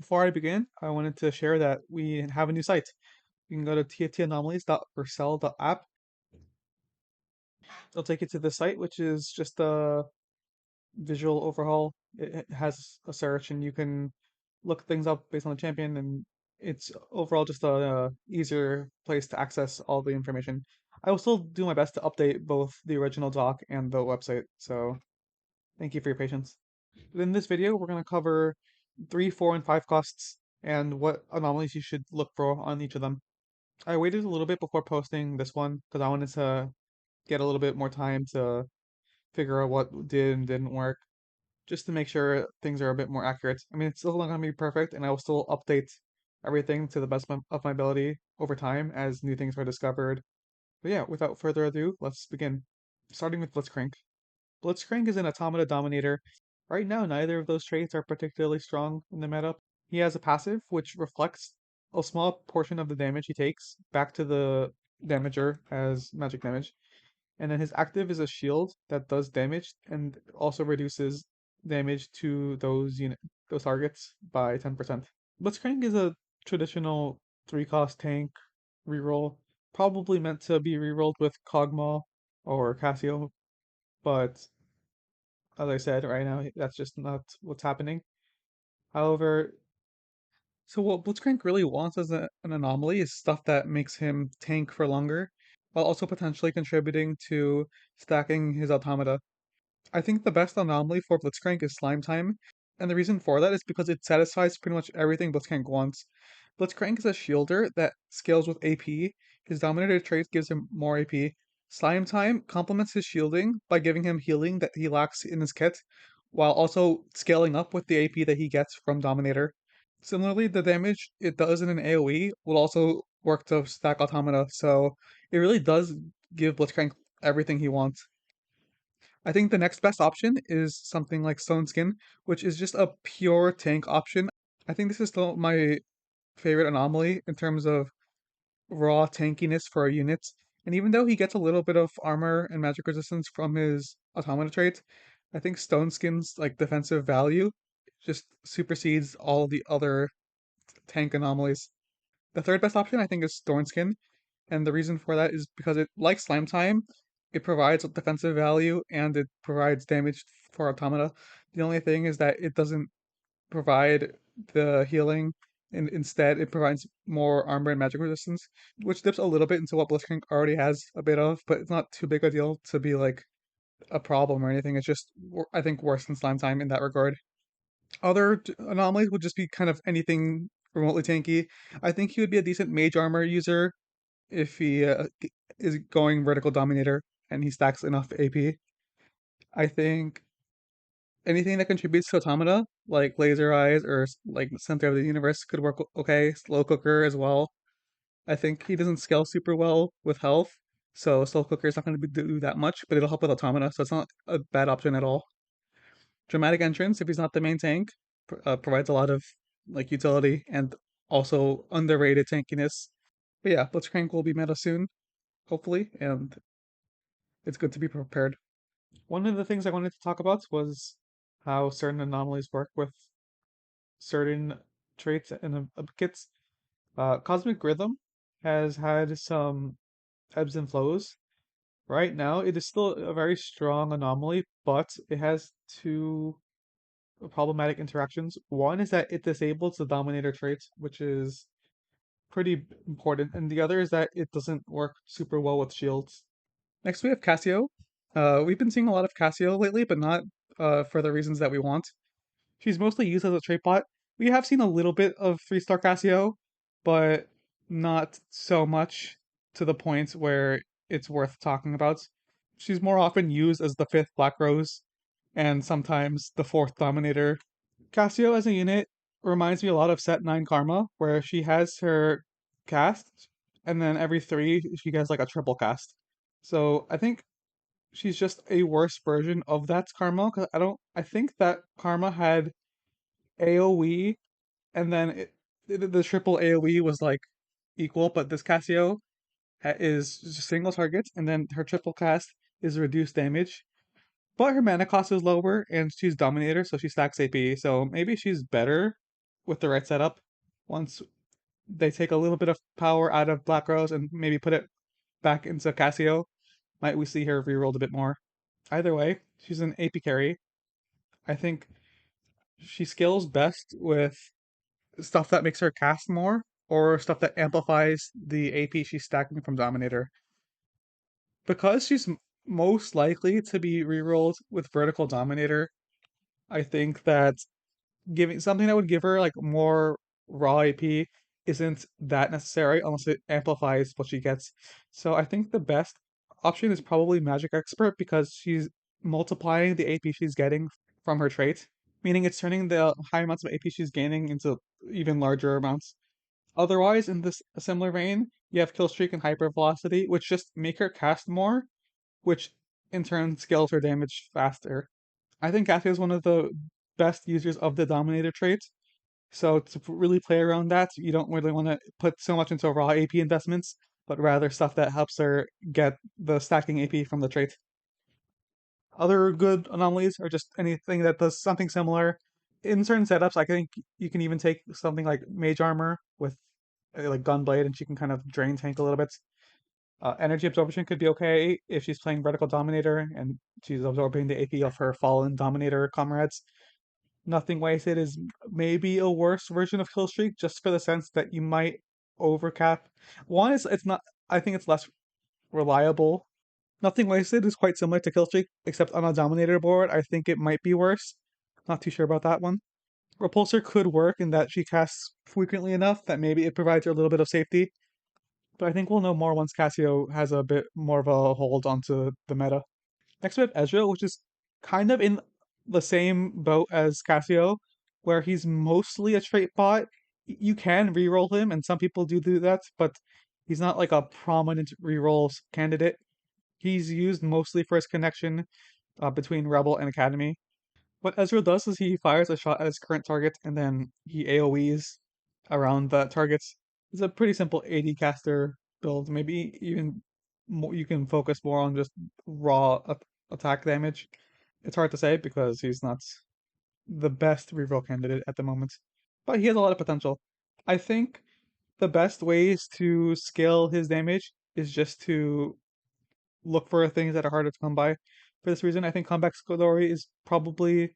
Before I begin, I wanted to share that we have a new site. You can go to tftanomalies.vercel.app. It'll take you to the site, which is just a visual overhaul. It has a search, and you can look things up based on the champion, and it's overall just a easier place to access all the information. I will still do my best to update both the original doc and the website, so thank you for your patience. In this video, we're going to cover 3, 4, and 5 costs and what anomalies you should look for on each of them. I waited a little bit before posting this one because I wanted to get a little bit more time to figure out what did and didn't work, just to make sure things are a bit more accurate. I mean, it's still not going to be perfect, and I will still update everything to the best of my ability over time as new things are discovered. But yeah, without further ado, let's begin. Starting with Blitzcrank. Blitzcrank is an Automata Dominator. Right now, neither of those traits are particularly strong in the meta. He has a passive which reflects a small portion of the damage he takes back to the damager as magic damage. And then his active is a shield that does damage and also reduces damage to those targets by 10%. Blitzcrank is a traditional 3-cost tank reroll, probably meant to be rerolled with Kog Maw or Cassio, but as I said, right now that's just not what's happening. However, so what Blitzcrank really wants as an anomaly is stuff that makes him tank for longer, while also potentially contributing to stacking his automata. I think the best anomaly for Blitzcrank is Slime Time, and the reason for that is because it satisfies pretty much everything Blitzcrank wants. Blitzcrank is a shielder that scales with AP. His Dominator trait gives him more AP. Slime Time complements his shielding by giving him healing that he lacks in his kit, while also scaling up with the AP that he gets from Dominator. Similarly, the damage it does in an AoE will also work to stack Automata, so it really does give Blitzcrank everything he wants. I think the next best option is something like Stone Skin, which is just a pure tank option. I think this is still my favorite anomaly in terms of raw tankiness for a unit. And even though he gets a little bit of armor and magic resistance from his automata trait, I think Stone Skin's like defensive value just supersedes all the other tank anomalies. The third best option I think is Thornskin, and the reason for that is because it, like Slime Time, it provides defensive value and it provides damage for automata. The only thing is that it doesn't provide the healing, and instead it provides more armor and magic resistance, which dips a little bit into what Blitzcrank already has a bit of, but it's not too big a deal to be like a problem or anything. It's just I think worse than Slime Time in that regard. Other anomalies would just be kind of anything remotely tanky. I think he would be a decent mage armor user if he is going vertical dominator and he stacks enough AP. I think anything that contributes to automata, like laser eyes or like center of the universe, could work okay. Slow cooker as well. I think he doesn't scale super well with health, so slow cooker is not going to do that much, but it'll help with automata, so it's not a bad option at all. Dramatic entrance, if he's not the main tank, provides a lot of like utility and also underrated tankiness. But yeah, Blitzcrank will be meta soon, hopefully, and it's good to be prepared. One of the things I wanted to talk about was how certain anomalies work with certain traits and kits. Cosmic Rhythm has had some ebbs and flows. Right now, it is still a very strong anomaly, but it has two problematic interactions. One is that it disables the Dominator trait, which is pretty important, and the other is that it doesn't work super well with shields. Next, we have Cassio. We've been seeing a lot of Cassio lately, but not for the reasons that we want. She's mostly used as a trait bot. We have seen a little bit of 3-star Cassio, but not so much to the point where it's worth talking about. She's more often used as the 5th Black Rose, and sometimes the 4th Dominator. Cassio as a unit reminds me a lot of Set 9 Karma, where she has her cast, and then every 3 she has like a triple cast. So I think she's just a worse version of that Karma, because I think that Karma had AoE, and then the triple AoE was like equal, but this Cassio is just single target, and then her triple cast is reduced damage. But her mana cost is lower, and she's Dominator, so she stacks AP, so maybe she's better with the right setup. Once they take a little bit of power out of Black Rose and maybe put it back into Cassio, might we see her rerolled a bit more. Either way, she's an AP carry. I think she scales best with stuff that makes her cast more or stuff that amplifies the AP she's stacking from Dominator. Because she's most likely to be rerolled with Vertical Dominator, I think that giving something that would give her like more raw AP isn't that necessary unless it amplifies what she gets. So I think the best option is probably Magic Expert because she's multiplying the AP she's getting from her trait, meaning it's turning the high amounts of AP she's gaining into even larger amounts. Otherwise, in this similar vein, you have Killstreak and Hyper Velocity, which just make her cast more, which in turn scales her damage faster. I think Cassie is one of the best users of the Dominator trait. So to really play around that, you don't really want to put so much into raw AP investments, but rather stuff that helps her get the stacking AP from the trait. Other good anomalies are just anything that does something similar. In certain setups, I think you can even take something like Mage Armor with like Gunblade, and she can kind of drain tank a little bit. Energy absorption could be okay if she's playing Vertical Dominator and she's absorbing the AP of her fallen Dominator comrades. Nothing Wasted is maybe a worse version of Killstreak, just for the sense that you might overcap. One is it's not. I think it's less reliable. Nothing Wasted is quite similar to Killstreak, except on a Dominator board, I think it might be worse. Not too sure about that one. Repulsor could work in that she casts frequently enough that maybe it provides her a little bit of safety, but I think we'll know more once Cassio has a bit more of a hold onto the meta. Next we have Ezreal, which is kind of in the same boat as Cassio, where he's mostly a trait bot. You can reroll him, and some people do that, but he's not like a prominent reroll candidate. He's used mostly for his connection between Rebel and Academy. What Ezreal does is he fires a shot at his current target, and then he AoEs around that target. It's a pretty simple AD caster build. Maybe even more, you can focus more on just raw attack damage. It's hard to say because he's not the best reroll candidate at the moment, but he has a lot of potential. I think the best ways to scale his damage is just to look for things that are harder to come by. For this reason, I think Comeback Skodori is probably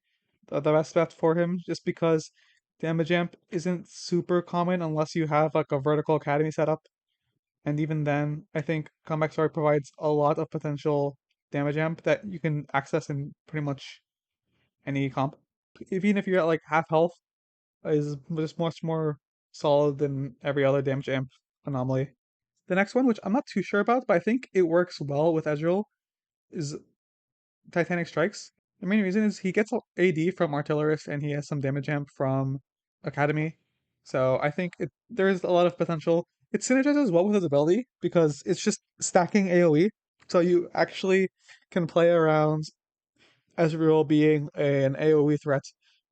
the best bet for him, just because damage amp isn't super common unless you have like a vertical academy setup. And even then, I think Comeback Story provides a lot of potential damage amp that you can access in pretty much any comp. Even if you're at like half health, is just much more solid than every other damage amp anomaly. The next one, which I'm not too sure about, but I think it works well with Ezreal, is Titanic Strikes. The main reason is he gets AD from Artillerist and he has some damage amp from Academy. So I think there's a lot of potential. It synergizes well with his ability because it's just stacking AoE. So you actually can play around Ezreal being an AoE threat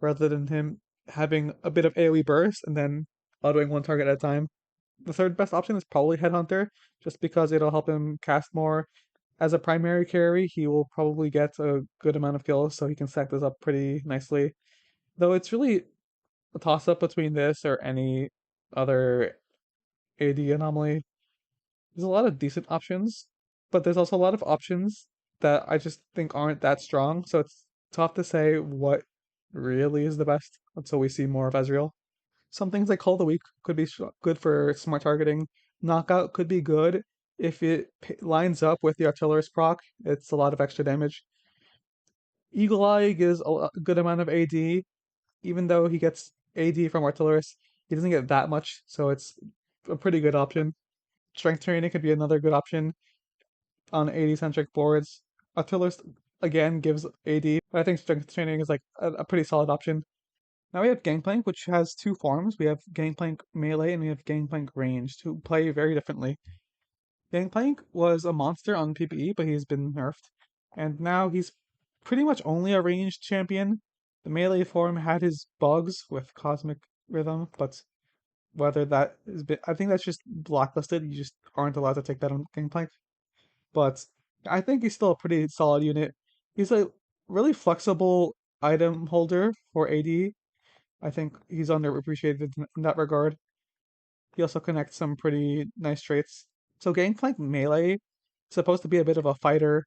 rather than him having a bit of AoE burst and then autoing one target at a time. The third best option is probably Headhunter, just because it'll help him cast more. As a primary carry, he will probably get a good amount of kills, so he can stack this up pretty nicely. Though it's really a toss up between this or any other AD anomaly. There's a lot of decent options, but there's also a lot of options that I just think aren't that strong, so it's tough to say what really is the best until we see more of Ezreal. Some things like Call of the Week could be good for smart targeting. Knockout could be good if it lines up with the Artillerist proc. It's a lot of extra damage. Eagle Eye gives a good amount of AD, even though he gets AD from Artillerist. He doesn't get that much, so it's a pretty good option. Strength Training could be another good option on AD centric boards. Artillerist again gives AD, but I think Strength Training is like a pretty solid option. Now we have Gangplank, which has two forms. We have Gangplank Melee and we have Gangplank Ranged, who play very differently. Gangplank was a monster on PvE, but he's been nerfed. And now he's pretty much only a ranged champion. The melee form had his bugs with Cosmic Rhythm, but whether that is I think that's just blacklisted. You just aren't allowed to take that on Gangplank. But I think he's still a pretty solid unit. He's a really flexible item holder for AD, I think he's underappreciated in that regard. He also connects some pretty nice traits. So Gangplank melee is supposed to be a bit of a fighter.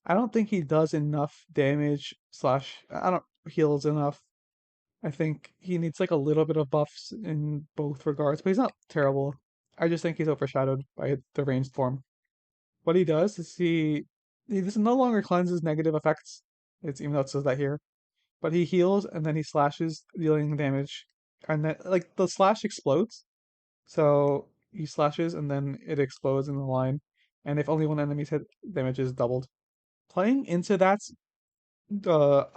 I don't think he does enough damage slash I don't heals enough. I think he needs like a little bit of buffs in both regards, but he's not terrible. I just think he's overshadowed by the ranged form. What he does is he just no longer cleanses negative effects. It's even though it says that here, but he heals and then he slashes, dealing damage, and then like the slash explodes. So he slashes and then it explodes in the line, and if only one enemy's hit, damage is doubled. Playing into that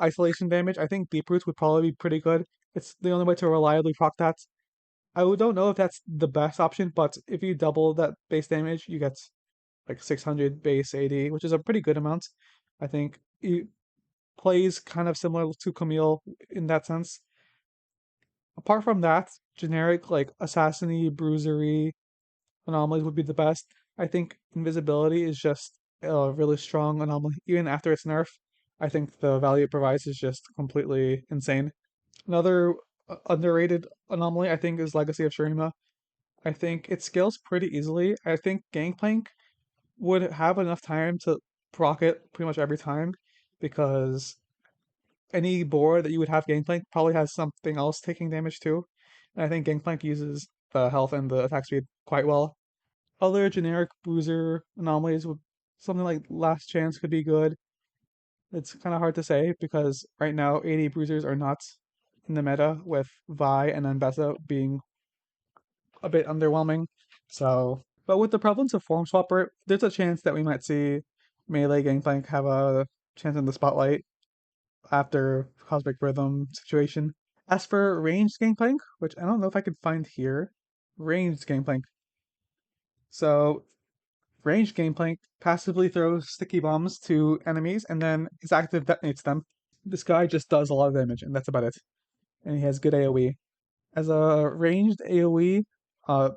isolation damage, I think Deep Roots would probably be pretty good. It's the only way to reliably proc that. Don't know if that's the best option, but if you double that base damage, you get like 600 base AD, which is a pretty good amount. I think he plays kind of similar to Camille in that sense. Apart from that, generic like assassiny, bruisery, anomalies would be the best. I think invisibility is just a really strong anomaly. Even after its nerf, I think the value it provides is just completely insane. Another underrated anomaly, I think, is Legacy of Shurima. I think it scales pretty easily. I think Gangplank would have enough time to proc it pretty much every time because any board that you would have Gangplank probably has something else taking damage too. And I think Gangplank uses the health and the attack speed quite well. Other generic bruiser anomalies would something like Last Chance could be good. It's kind of hard to say because right now 80 bruisers are not in the meta with Vi and Anbessa being a bit underwhelming. So, but with the prevalence of Form Swapper, there's a chance that we might see Melee Gangplank have a chance in the spotlight after Cosmic Rhythm situation. As for ranged Gangplank, which I don't know if I could find here, ranged Gangplank. So ranged Gangplank passively throws sticky bombs to enemies and then his active detonates them. This guy just does a lot of damage, and that's about it. And he has good AoE. As a ranged AoE,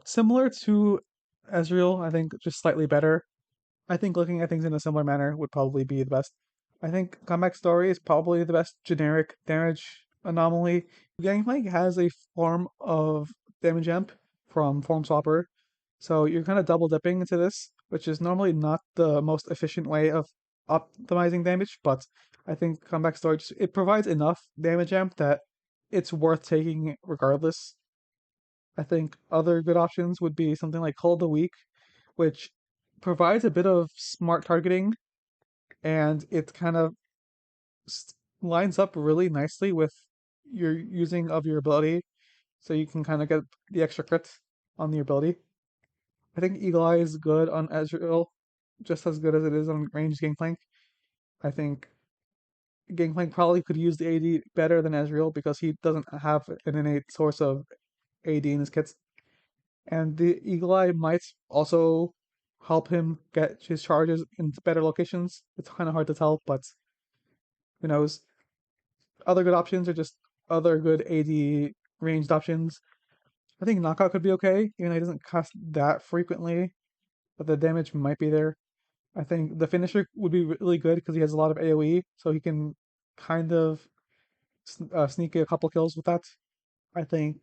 similar to Ezreal, I think just slightly better. I think looking at things in a similar manner would probably be the best. I think Comeback Story is probably the best generic damage anomaly. Gangplank has a form of damage amp from Form Swapper, so you're kind of double dipping into this, which is normally not the most efficient way of optimizing damage, but I think Comeback Story it provides enough damage amp that it's worth taking regardless. I think other good options would be something like Call of the Week, which provides a bit of smart targeting and it kind of lines up really nicely with your using of your ability, so you can kind of get the extra crit on the ability. I think Eagle Eye is good on Ezreal, just as good as it is on ranged Gangplank. I think Gangplank probably could use the AD better than Ezreal because he doesn't have an innate source of AD in his kits. And the Eagle Eye might also help him get his charges into better locations. It's kind of hard to tell, but who knows? Other good options are just other good AD ranged options. I think Knockout could be okay, even though he doesn't cast that frequently, but the damage might be there. I think the finisher would be really good because he has a lot of AoE, so he can kind of sneak a couple kills with that. I think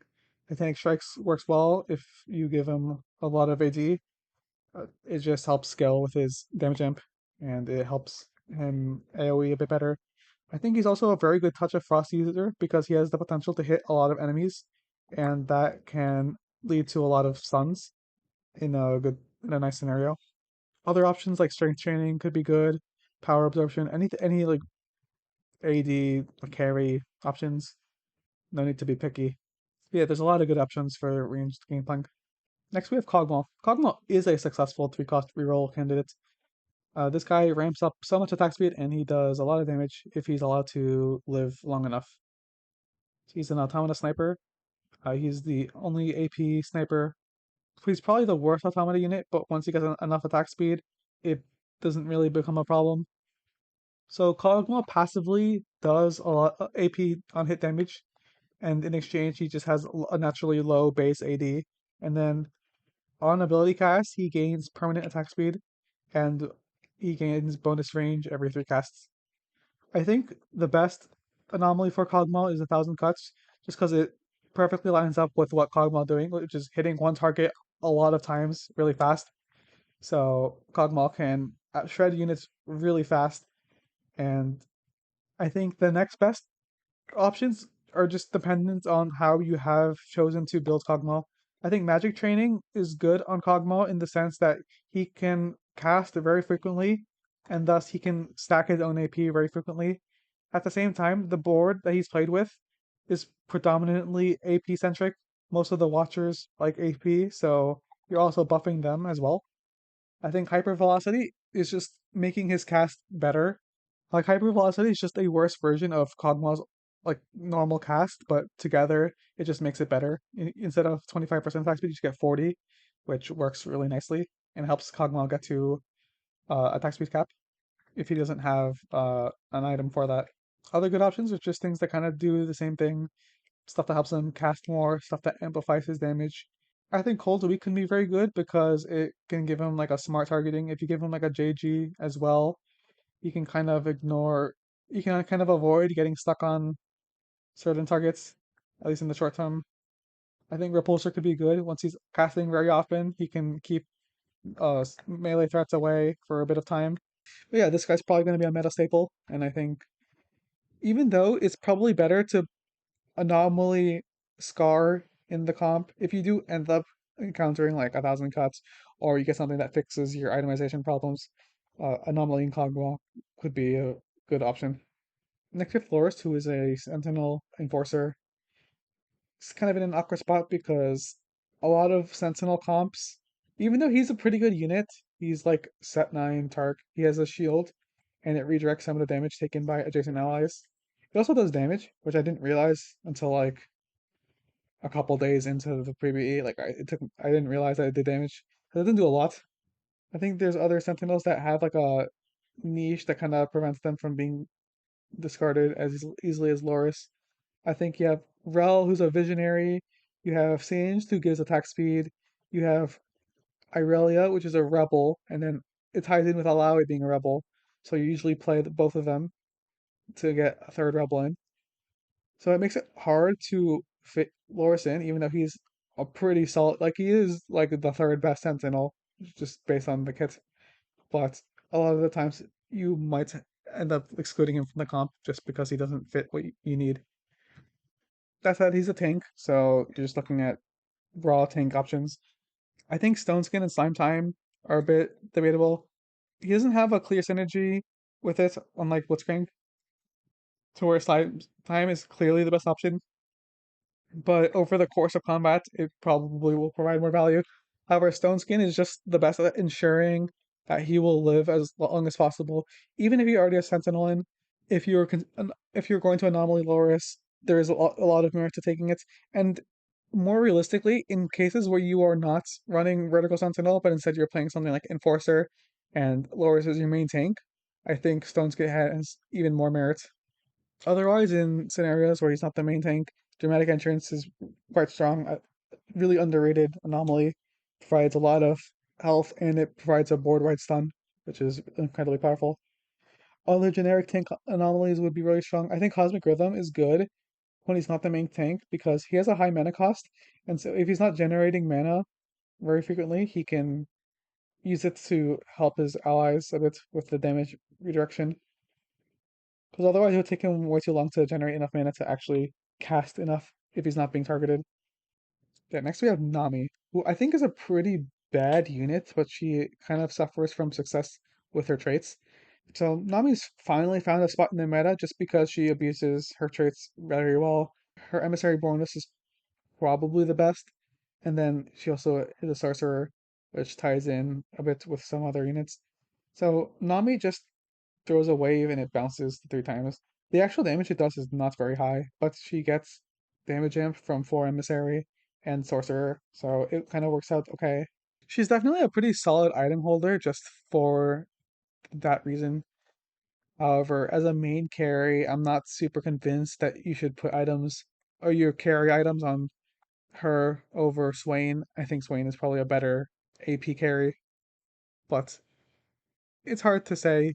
Titanic Strikes works well if you give him a lot of AD. It just helps scale with his damage amp, and it helps him AoE a bit better. I think he's also a very good Touch of Frost user because he has the potential to hit a lot of enemies, and that can lead to a lot of stuns in a nice scenario. Other options like strength training could be good, power absorption, any like AD carry options. No need to be picky. Yeah, there's a lot of good options for ranged Gangplank. Next we have Kog Maw. Kog Maw is a successful 3-cost reroll candidate. This guy ramps up so much attack speed and he does a lot of damage if he's allowed to live long enough. He's an Automata sniper. He's the only AP sniper. He's probably the worst Automata unit, but once he gets enough attack speed, it doesn't really become a problem. So Kog Maw passively does a lot AP on hit damage, and in exchange he just has a naturally low base AD. And then on ability cast, he gains permanent attack speed, and he gains bonus range every 3 casts. I think the best anomaly for Kog Maw is 1,000 cuts, just because it perfectly lines up with what Kog Maw doing, which is hitting one target a lot of times really fast. So Kog Maw can shred units really fast, and I think the next best options are just dependent on how you have chosen to build Kog Maw. I think Magic Training is good on Kog Maw in the sense that he can cast very frequently, and thus he can stack his own AP very frequently. At the same time, the board that he's played with is predominantly AP centric. Most of the watchers like AP, so you're also buffing them as well. I think hypervelocity is just making his cast better. Like hypervelocity is just a worse version of Kog'Maw's like normal cast, but together it just makes it better. Instead of 25% attack speed, you just get 40, which works really nicely and helps Kog'Maw get to attack speed cap if he doesn't have an item for that. Other good options are just things that kind of do the same thing, stuff that helps him cast more, stuff that amplifies his damage. I think Cold Weak can be very good because it can give him like a smart targeting. If you give him like a JG as well, you can kind of ignore, you can kind of avoid getting stuck on certain targets, at least in the short term. I think Repulsor could be good. Once he's casting very often, he can keep melee threats away for a bit of time. But yeah, this guy's probably going to be a meta staple, and I think even though it's probably better to Anomaly Scar in the comp, if you do end up encountering like 1,000 cuts, or you get something that fixes your itemization problems, Anomaly and Kog Maw could be a good option. Next Florist, who is a Sentinel Enforcer, is kind of in an awkward spot because a lot of Sentinel comps, even though he's a pretty good unit, he's like set 9 Tark, he has a shield, and it redirects some of the damage taken by adjacent allies. It also does damage, which I didn't realize until like a couple days into the PvE. I didn't realize that it did damage. It doesn't do a lot. I think there's other Sentinels that have like a niche that kind of prevents them from being discarded as easily as Loris. I think you have Rel, who's a visionary. You have Singed, who gives attack speed. You have Irelia, which is a rebel, and then it ties in with Alawi being a rebel. So you usually play both of them to get a third rebel in. So it makes it hard to fit Loris in, even though he's a pretty solid, like he is like the third best Sentinel, just based on the kit. But a lot of the times you might end up excluding him from the comp just because he doesn't fit what you need. That said, he's a tank, so you're just looking at raw tank options. I think Stone Skin and Slime Time are a bit debatable. He doesn't have a clear synergy with it, unlike Blitzcrank, to where Slime Time is clearly the best option. But over the course of combat, it probably will provide more value. However, Stone Skin is just the best at ensuring that he will live as long as possible, even if he already has Sentinel in. If you're going to Anomaly Loris, there is a lot of merit to taking it. And more realistically, in cases where you are not running Vertical Sentinel, but instead you're playing something like Enforcer and Loris is your main tank, I think Stone Skin has even more merit. Otherwise, in scenarios where he's not the main tank, dramatic entrance is quite strong. Really underrated anomaly. Provides a lot of health and it provides a board wide stun, which is incredibly powerful. Other generic tank anomalies would be really strong. I think Cosmic Rhythm is good when he's not the main tank because he has a high mana cost, and so if he's not generating mana very frequently, he can use it to help his allies a bit with the damage redirection. Because otherwise, it would take him way too long to generate enough mana to actually cast enough if he's not being targeted. Yeah, next we have Nami, who I think is a pretty bad unit, but she kind of suffers from success with her traits. So Nami's finally found a spot in the meta just because she abuses her traits very well. Her emissary bonus is probably the best, and then she also is a sorcerer, which ties in a bit with some other units. So Nami just throws a wave and it bounces 3 times. The actual damage it does is not very high, but she gets damage amp from 4 Emissary and Sorcerer, so it kind of works out okay. She's definitely a pretty solid item holder just for that reason. However, as a main carry, I'm not super convinced that you should put items or your carry items on her over Swain. I think Swain is probably a better AP carry, but it's hard to say.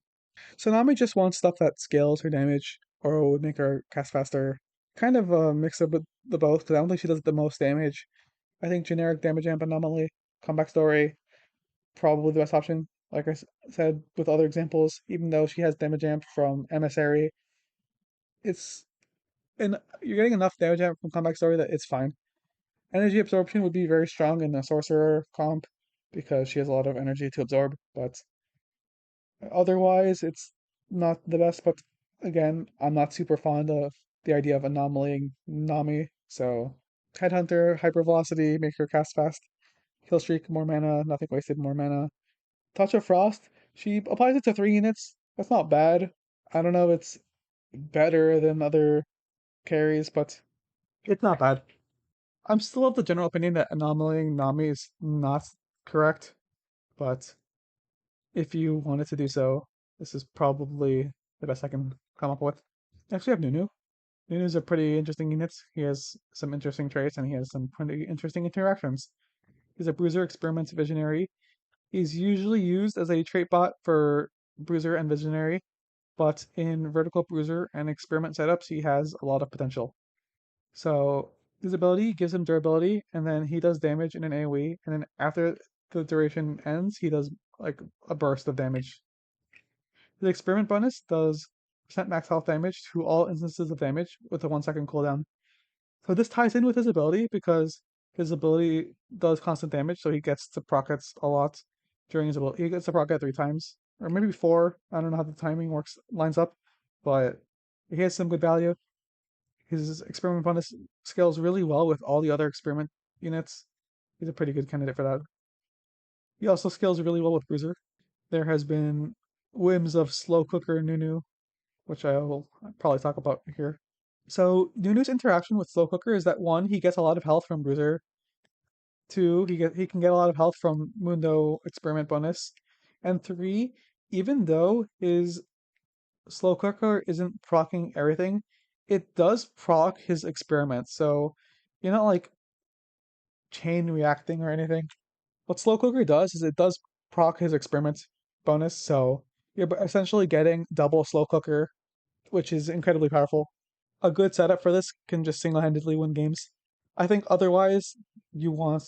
So Nami just wants stuff that scales her damage or would make her cast faster. kind of a mix of the both, because I don't think she does the most damage. I think generic damage amp anomaly, comeback story, probably the best option. Like said with other examples, even though she has damage amp from emissary, it's and you're getting enough damage amp from comeback story that it's fine. Energy absorption would be very strong in the sorcerer comp because she has a lot of energy to absorb, but otherwise it's not the best. But again, I'm not super fond of the idea of anomalying Nami, so Headhunter, hyper velocity, make her cast fast. Kill streak, more mana, nothing wasted, more mana. Touch of Frost, she applies it to 3 units. That's not bad. I don't know if it's better than other carries, but it's not bad. I'm still of the general opinion that anomalying Nami is not correct, but if you wanted to do so, this is probably the best I can come up with. Next, we have Nunu. Nunu's a pretty interesting unit. He has some interesting traits and he has some pretty interesting interactions. He's a Bruiser Experiments Visionary. He's usually used as a trait bot for Bruiser and Visionary, but in Vertical Bruiser and Experiment setups, he has a lot of potential. So his ability gives him durability, and then he does damage in an AoE, and then after the duration ends, he does like a burst of damage. His experiment bonus does percent max health damage to all instances of damage with a 1 second cooldown. So this ties in with his ability because his ability does constant damage, so he gets to proc it a lot during his ability. He gets to proc it 3 times, or maybe four. I don't know how the timing works lines up, but he has some good value. His experiment bonus scales really well with all the other experiment units. He's a pretty good candidate for that. He also scales really well with Bruiser. There has been whims of Slow Cooker Nunu, which I will probably talk about here. So Nunu's interaction with Slow Cooker is that one, he gets a lot of health from Bruiser. Two, he can get a lot of health from Mundo experiment bonus. And three, even though his Slow Cooker isn't procking everything, it does proc his experiments. So you're not like chain reacting or anything. What Slow Cooker does is it does proc his experiment bonus, so you're essentially getting double Slow Cooker, which is incredibly powerful. A good setup for this can just single-handedly win games. I think otherwise, you want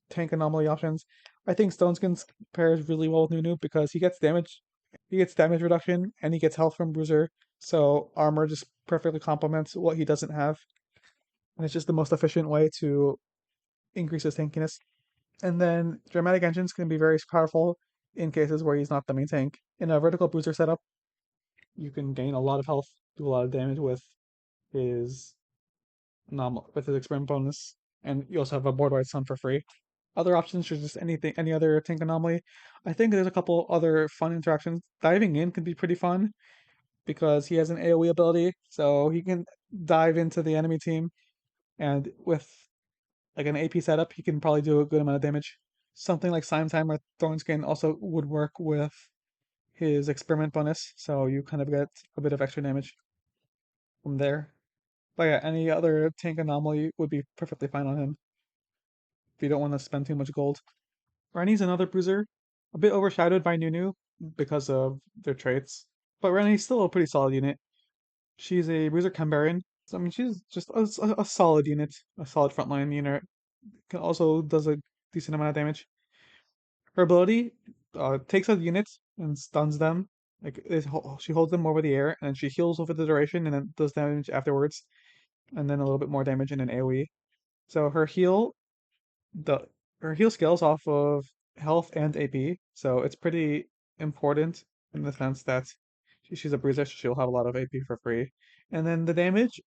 tank anomaly options. I think Stoneskin pairs really well with Nunu because he gets damage reduction, and he gets health from Bruiser, so armor just perfectly complements what he doesn't have. And it's just the most efficient way to increase his tankiness. And then dramatic engines can be very powerful in cases where he's not the main tank. In a vertical bruiser setup, you can gain a lot of health, do a lot of damage his with his experiment bonus, and you also have a board wide sun for free. Other options are just any other tank anomaly. I think there's a couple other fun interactions. Diving in can be pretty fun because he has an AoE ability, so he can dive into the enemy team, and with like an AP setup, he can probably do a good amount of damage. Something like Slime Time or Thornskin also would work with his experiment bonus, so you kind of get a bit of extra damage from there. But yeah, any other tank anomaly would be perfectly fine on him if you don't want to spend too much gold. Renni's another bruiser, a bit overshadowed by Nunu because of their traits, but Renni's still a pretty solid unit. She's a bruiser Cambarian, so I mean she's just a solid unit, a solid frontline unit. Also does a decent amount of damage. Her ability takes a unit and stuns them. She holds them over the air and she heals over the duration and then does damage afterwards, and then a little bit more damage in an AoE. So the her heal scales off of health and AP, so it's pretty important in the sense that she's a bruiser, so she'll have a lot of AP for free. And then the damage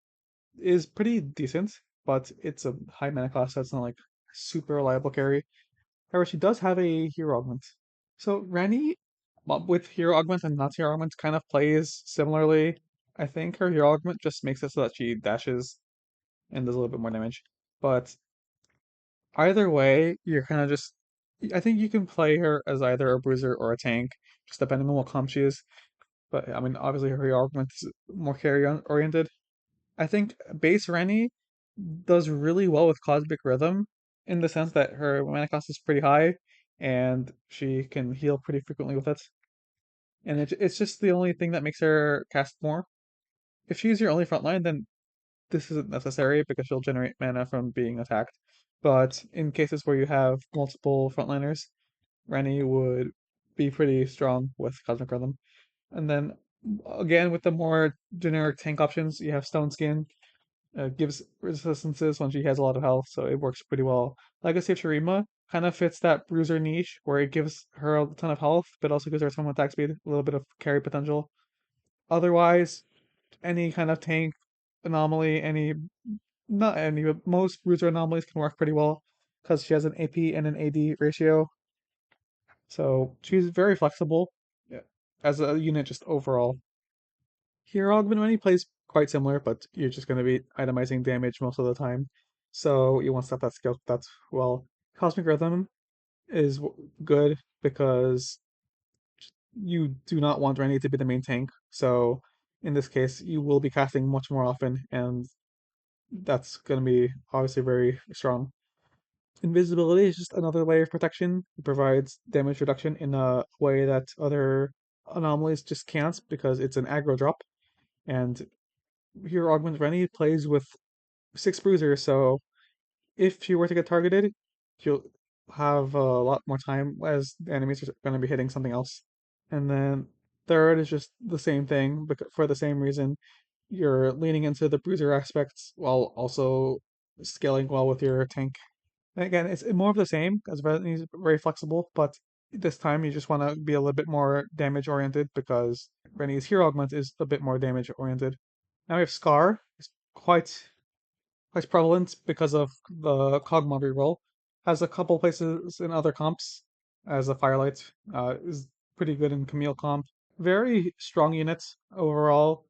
is pretty decent, but it's a high mana cost, so it's not like super reliable carry. However, she does have a hero augment. So Renni, with hero augment and not hero augment, kind of plays similarly. I think her hero augment just makes it so that she dashes and does a little bit more damage. But either way, you're kind of just. I think you can play her as either a bruiser or a tank, just depending on what comp she is. But I mean, obviously her hero augment is more carry oriented. I think base Renni does really well with Cosmic Rhythm in the sense that her mana cost is pretty high and she can heal pretty frequently with it. And it's just the only thing that makes her cast more. If she's your only frontline, then this isn't necessary because she'll generate mana from being attacked. But in cases where you have multiple frontliners, Renni would be pretty strong with Cosmic Rhythm. And then again with the more generic tank options, you have Stone Skin. Gives resistances when she has a lot of health, so it works pretty well. Legacy of Shurima kind of fits that bruiser niche where it gives her a ton of health, but also gives her some attack speed, a little bit of carry potential. Otherwise, any kind of tank anomaly, not any, but most bruiser anomalies can work pretty well because she has an AP and an AD ratio. So she's very flexible, yeah, as a unit just overall. Hero Augment when he plays quite similar, but you're just going to be itemizing damage most of the time. So you want stuff that scales that well. Cosmic Rhythm is good because you do not want Renni to be the main tank. So in this case, you will be casting much more often, and that's going to be obviously very strong. Invisibility is just another layer of protection. It provides damage reduction in a way that other anomalies just can't because it's an aggro drop. And Hero Augment Renni plays with six bruisers, so if she were to get targeted, she'll have a lot more time as the enemies are going to be hitting something else. And then third is just the same thing, but for the same reason. You're leaning into the bruiser aspects while also scaling well with your tank. And again, it's more of the same because Renni is very flexible, but this time you just want to be a little bit more damage oriented because Renni's Hero Augment is a bit more damage oriented. Now we have Scar. It's quite prevalent because of the Kog Maw reroll. Has a couple places in other comps as a Firelight. Is pretty good in Camille comp. Very strong unit overall.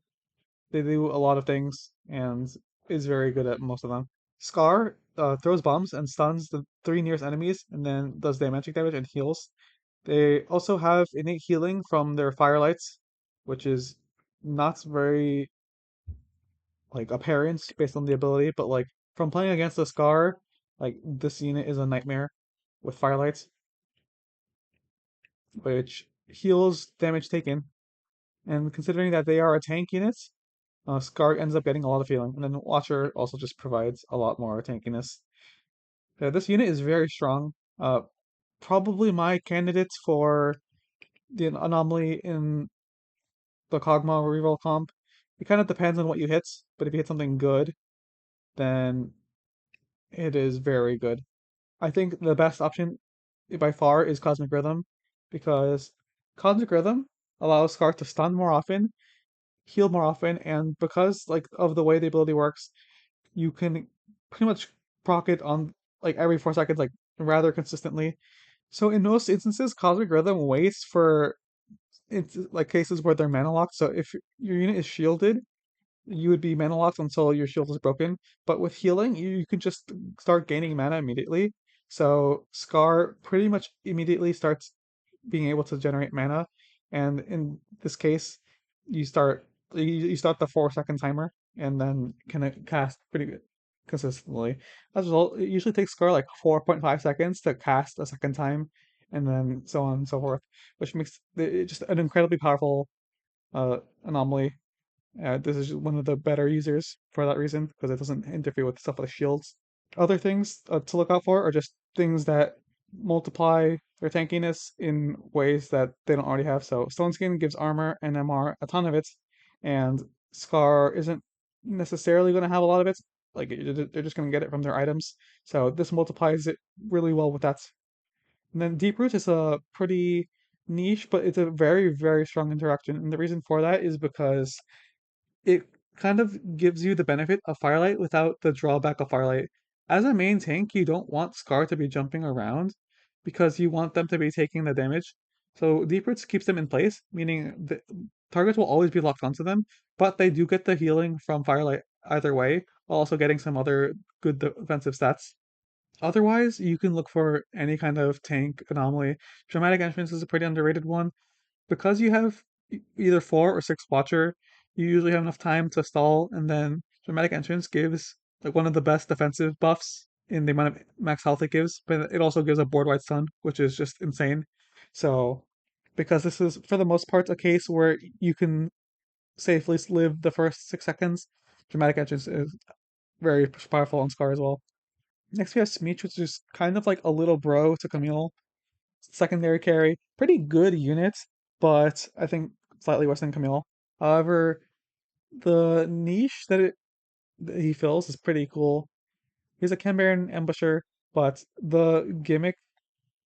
They do a lot of things and is very good at most of them. Scar throws bombs and stuns the three nearest enemies and then does their magic damage and heals. They also have innate healing from their Firelights, which is not very like appearance based on the ability, but like from playing against the Scar, like this unit is a nightmare with Firelight, which heals damage taken. And considering that they are a tank unit, Scar ends up getting a lot of healing. And then Watcher also just provides a lot more tankiness. This unit is very strong. Probably my candidate for the anomaly in the Kog Maw reroll comp. It kind of depends on what you hit, but if you hit something good, then it is very good. I think the best option by far is Cosmic Rhythm because Cosmic Rhythm allows Scar to stun more often, heal more often, and because like of the way the ability works, you can pretty much proc it on like every 4 seconds, like rather consistently. So in most instances, Cosmic Rhythm waits for it's like cases where they're mana locked. So if your unit is shielded, you would be mana locked until your shield is broken. But with healing, you can just start gaining mana immediately. So Scar pretty much immediately starts being able to generate mana, and in this case, you start the 4 second timer, and then can cast pretty good consistently. As a result, it usually takes Scar like 4.5 seconds to cast a second time, and then so on and so forth, which makes it just an incredibly powerful anomaly. This is one of the better users for that reason because it doesn't interfere with stuff like shields. Other things to look out for are just things that multiply their tankiness in ways that they don't already have. So Stone Skin gives armor and MR a ton of it, and Scar isn't necessarily going to have a lot of it. Like they're just going to get it from their items. So this multiplies it really well with that. And then Deep Root is a pretty niche, but it's a very, very strong interaction. And the reason for that is because it kind of gives you the benefit of Firelight without the drawback of Firelight. As a main tank, you don't want Scar to be jumping around because you want them to be taking the damage. So Deep Roots keeps them in place, meaning the targets will always be locked onto them, but they do get the healing from Firelight either way, while also getting some other good defensive stats. Otherwise, you can look for any kind of tank anomaly. Dramatic Entrance is a pretty underrated one because you have either 4 or 6 Watcher, you usually have enough time to stall, and then Dramatic Entrance gives like one of the best defensive buffs in the amount of max health it gives, but it also gives a board wide stun, which is just insane. So, because this is for the most part a case where you can safely live the first 6 seconds, Dramatic Edge is very powerful on Scar as well. Next we have Smeech, which is kind of like a little bro to Camille. Secondary carry, pretty good unit, but I think slightly worse than Camille. However, the niche that he fills is pretty cool. He's a Cambaran ambusher, but the gimmick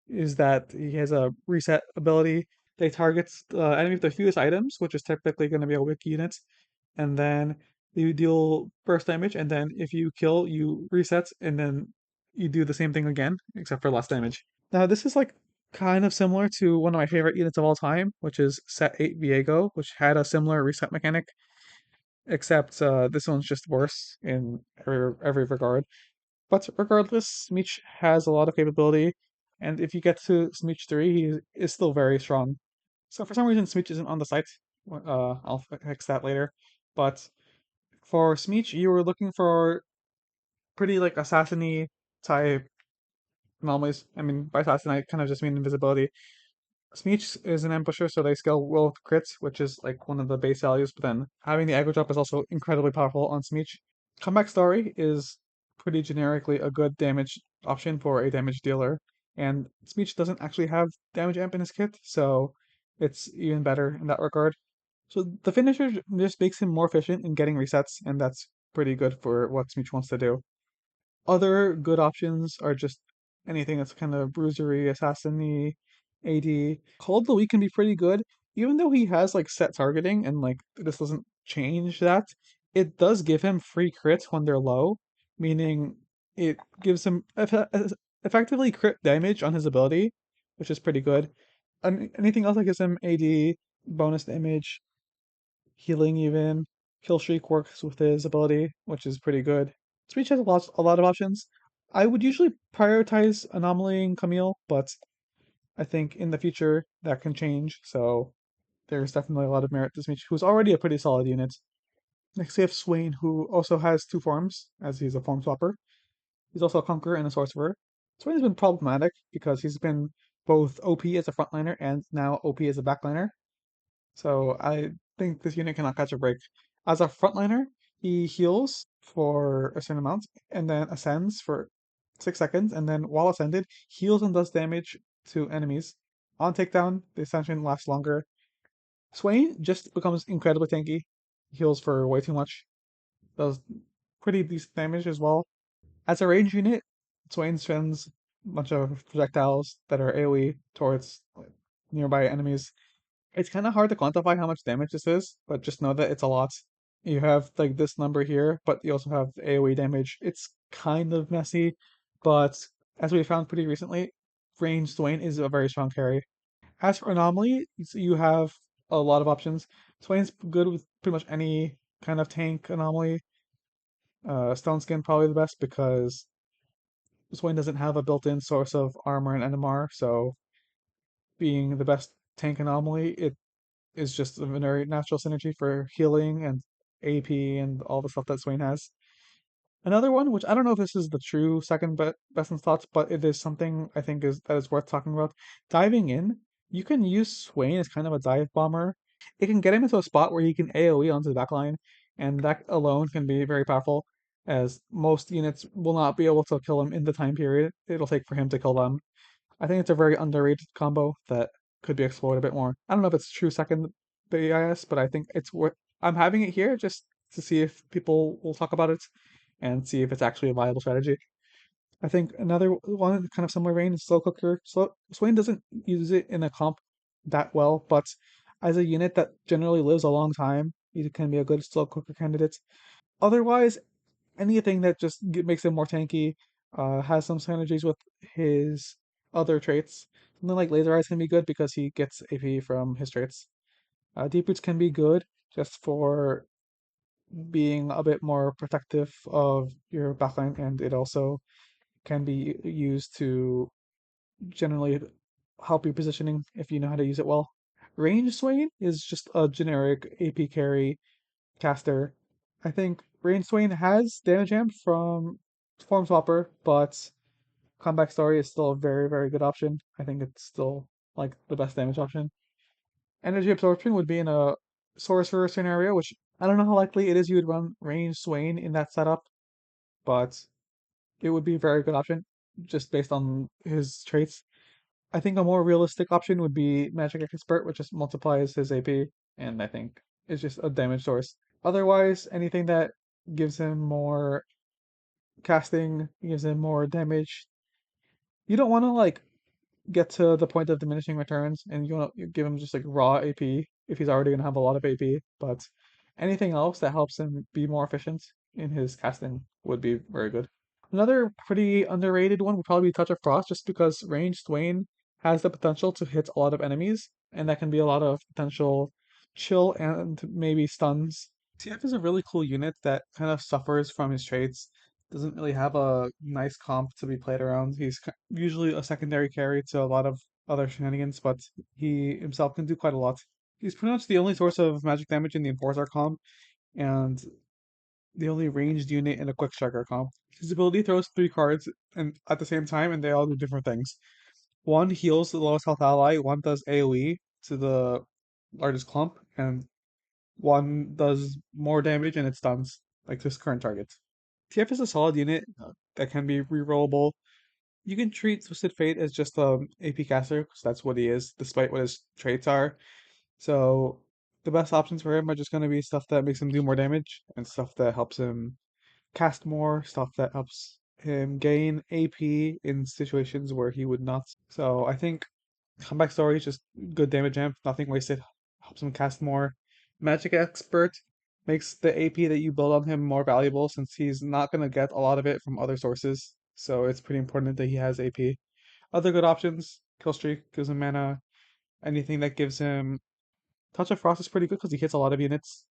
is that he has a reset ability that targets the enemy with the fewest items, which is typically going to be a wiki unit, and then you deal burst damage, and then if you kill, you reset, and then you do the same thing again, except for less damage. Now, this is like kind of similar to one of my favorite units of all time, which is Set 8 Viego, which had a similar reset mechanic, except this one's just worse in every regard. But regardless, Smeech has a lot of capability, and if you get to Smeech 3, he is still very strong. So for some reason, Smeech isn't on the site. I'll fix that later. But for Smeech, you were looking for pretty like assassin-y type anomalies. I mean, by assassin, I kind of just mean invisibility. Smeech is an ambusher, so they scale well with crits, which is like one of the base values, but then having the aggro drop is also incredibly powerful on Smeech. Comeback Story is pretty generically a good damage option for a damage dealer, and Smeech doesn't actually have damage amp in his kit, so it's even better in that regard. So the finisher just makes him more efficient in getting resets, and that's pretty good for what Smeech wants to do. Other good options are just anything that's kind of bruisery, assassin-y, AD. Cold the Weak can be pretty good, even though he has like set targeting and like this doesn't change that. It does give him free crits when they're low, meaning it gives him effectively crit damage on his ability, which is pretty good. Anything else that gives him AD, bonus damage, healing even. Kill Streak works with his ability, which is pretty good. Smeech has a lot of options. I would usually prioritize Anomaly and Camille, but I think in the future that can change, so there's definitely a lot of merit to Smeech, who's already a pretty solid unit. Next we have Swain, who also has two forms, as he's a form swapper. He's also a Conqueror and a Sorcerer. Swain has been problematic because he's been both OP as a frontliner and now OP as a backliner. So I think this unit cannot catch a break. As a frontliner, he heals for a certain amount and then ascends for 6 seconds, and then while ascended, heals and does damage to enemies. On takedown, the ascension lasts longer. Swain just becomes incredibly tanky. Heals for way too much. Does pretty decent damage as well. As a range unit, Swain spends a bunch of projectiles that are AoE towards like, nearby enemies. It's kind of hard to quantify how much damage this is, but just know that it's a lot. You have like this number here, but you also have AoE damage. It's kind of messy, but as we found pretty recently, range Swain is a very strong carry. As for Anomaly, you have a lot of options. Swain's good with pretty much any kind of tank anomaly. Stone Skin probably the best because Swain doesn't have a built-in source of armor and NMR, so being the best tank anomaly, it is just a very natural synergy for healing and AP and all the stuff that Swain has. Another one, which I don't know if this is the true second best in slots, but it is something I think is worth talking about. Diving in, you can use Swain as kind of a dive bomber. It can get him into a spot where he can AoE onto the backline, and that alone can be very powerful, as most units will not be able to kill him in the time period it'll take for him to kill them. I think it's a very underrated combo that could be explored a bit more. I don't know if it's true second BIS, but I think it's worth. I'm having it here just to see if people will talk about it and see if it's actually a viable strategy. I think another one kind of similar vein is Slow Cooker. Swain doesn't use it in a comp that well, but as a unit that generally lives a long time, it can be a good Slow Cooker candidate. Otherwise, anything that just makes him more tanky, has some synergies with his other traits. Something like Laser Eyes can be good because he gets AP from his traits. Deep Roots can be good just for being a bit more protective of your backline, and it also can be used to generally help your positioning if you know how to use it well. Range Swain is just a generic AP carry caster. I think Rain Swain has damage amp from Form Swapper, but Comeback Story is still a very, very good option. I think it's still like the best damage option. Energy Absorption would be in a Sorcerer scenario, which I don't know how likely it is you would run range Swain in that setup, but it would be a very good option just based on his traits. I think a more realistic option would be Magic Expert, which just multiplies his AP, and I think is just a damage source. Otherwise, anything that gives him more casting, gives him more damage. You don't want to like get to the point of diminishing returns, and you want to give him just like raw AP if he's already gonna have a lot of AP. But anything else that helps him be more efficient in his casting would be very good. Another pretty underrated one would probably be Touch of Frost, just because ranged Swain has the potential to hit a lot of enemies, and that can be a lot of potential chill and maybe stuns. TF is a really cool unit that kind of suffers from his traits. Doesn't really have a nice comp to be played around. He's usually a secondary carry to a lot of other shenanigans, but he himself can do quite a lot. He's pretty much the only source of magic damage in the Enforcer comp, and the only ranged unit in a quick striker comp. His ability throws three cards and at the same time, and they all do different things. One heals the lowest health ally, one does AoE to the largest clump, and one does more damage and it stuns, like this current target. TF is a solid unit that can be rerollable. You can treat Twisted Fate as just AP caster, because that's what he is, despite what his traits are. So the best options for him are just going to be stuff that makes him do more damage and stuff that helps him cast more, stuff that helps him gain AP in situations where he would not. So I think comeback story is just good damage amp, nothing wasted, helps him cast more. Magic Expert makes the AP that you build on him more valuable since he's not going to get a lot of it from other sources. So it's pretty important that he has AP. Other good options, Kill Streak gives him mana. Anything that gives him Touch of Frost is pretty good because he hits a lot of units.